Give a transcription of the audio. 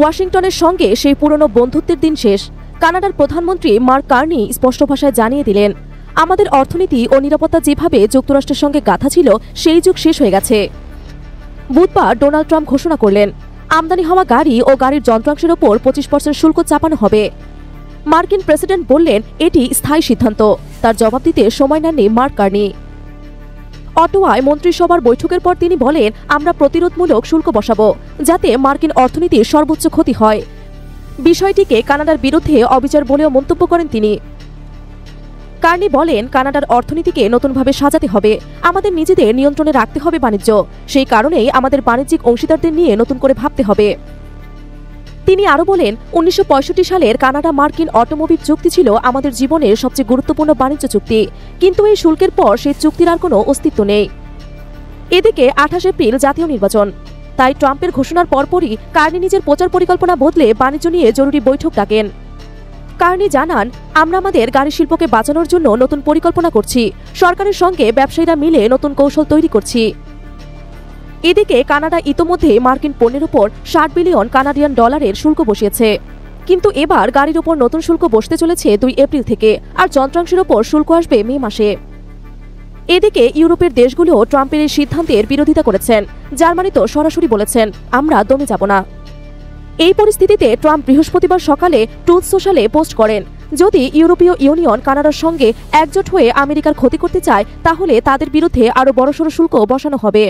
ওয়াশিংটনের সঙ্গে সেই পুরনো বন্ধুত্বের দিন শেষ। কানাডার প্রধানমন্ত্রী মার্ক কার্নি স্পষ্ট ভাষায় জানিয়ে দিলেন, আমাদের অর্থনীতি ও নিরাপত্তা যেভাবে যুক্তরাষ্ট্রের সঙ্গে গাঁথা ছিল সেই যুগ শেষ হয়ে গেছে। বুধবার ডোনাল্ড ট্রাম্প ঘোষণা করলেন, আমদানি হওয়া গাড়ি ও গাড়ির যন্ত্রাংশের ওপর 25% শুল্ক চাপানো হবে। মার্কিন প্রেসিডেন্ট বললেন, এটি স্থায়ী সিদ্ধান্ত। তার জবাব দিতে সময় নেননি মার্ক কার্নি। অটোয়ায় মন্ত্রিসভার বৈঠকের পর তিনি বলেন, আমরা প্রতিরোধমূলক শুল্ক বসাবো যাতে মার্কিন অর্থনীতির সর্বোচ্চ ক্ষতি হয়। বিষয়টিকে কানাডার বিরুদ্ধে অবিচার বলেও মন্তব্য করেন তিনি। কার্নি বলেন, কানাডার অর্থনীতিকে নতুনভাবে সাজাতে হবে, আমাদের নিজেদের নিয়ন্ত্রণে রাখতে হবে বাণিজ্য, সেই কারণেই আমাদের বাণিজ্যিক অংশীদারদের নিয়ে নতুন করে ভাবতে হবে। তিনি আরও বলেন, 1965 সালের কানাডা মার্কিন অটোমোবিল চুক্তি ছিল আমাদের জীবনের সবচেয়ে গুরুত্বপূর্ণ বাণিজ্য চুক্তি, কিন্তু এই শুল্কের পর সেই চুক্তির আর কোনো অস্তিত্ব নেই। এদিকে 28 এপ্রিল জাতীয় নির্বাচন, তাই ট্রাম্পের ঘোষণার পরপরই কার্নি নিজের প্রচার পরিকল্পনা বদলে বাণিজ্য নিয়ে জরুরি বৈঠক ডাকেন। কার্নি জানান, আমরা আমাদের গাড়ি শিল্পকে বাঁচানোর জন্য নতুন পরিকল্পনা করছি, সরকারের সঙ্গে ব্যবসায়ীরা মিলে নতুন কৌশল তৈরি করছি। এদিকে কানাডা ইতোমধ্যে মার্কিন পণ্যের উপর $60 বিলিয়ন কানাডিয়ান ডলারের শুল্ক বসিয়েছে, কিন্তু এবার গাড়ির উপর নতুন শুল্ক বসতে চলেছে 2 এপ্রিল থেকে, আর যন্ত্রাংশের ওপর শুল্ক আসবে মে মাসে। এদিকে ইউরোপের দেশগুলো ট্রাম্পের এই সিদ্ধান্তের বিরোধিতা করেছেন। জার্মানি তো সরাসরি বলেছেন, আমরা দমে যাব না। এই পরিস্থিতিতে ট্রাম্প বৃহস্পতিবার সকালে ট্রুথ সোশ্যালে পোস্ট করেন, যদি ইউরোপীয় ইউনিয়ন কানাডার সঙ্গে একজোট হয়ে আমেরিকার ক্ষতি করতে চায় তাহলে তাদের বিরুদ্ধে আরও বড়সড় শুল্ক বসানো হবে।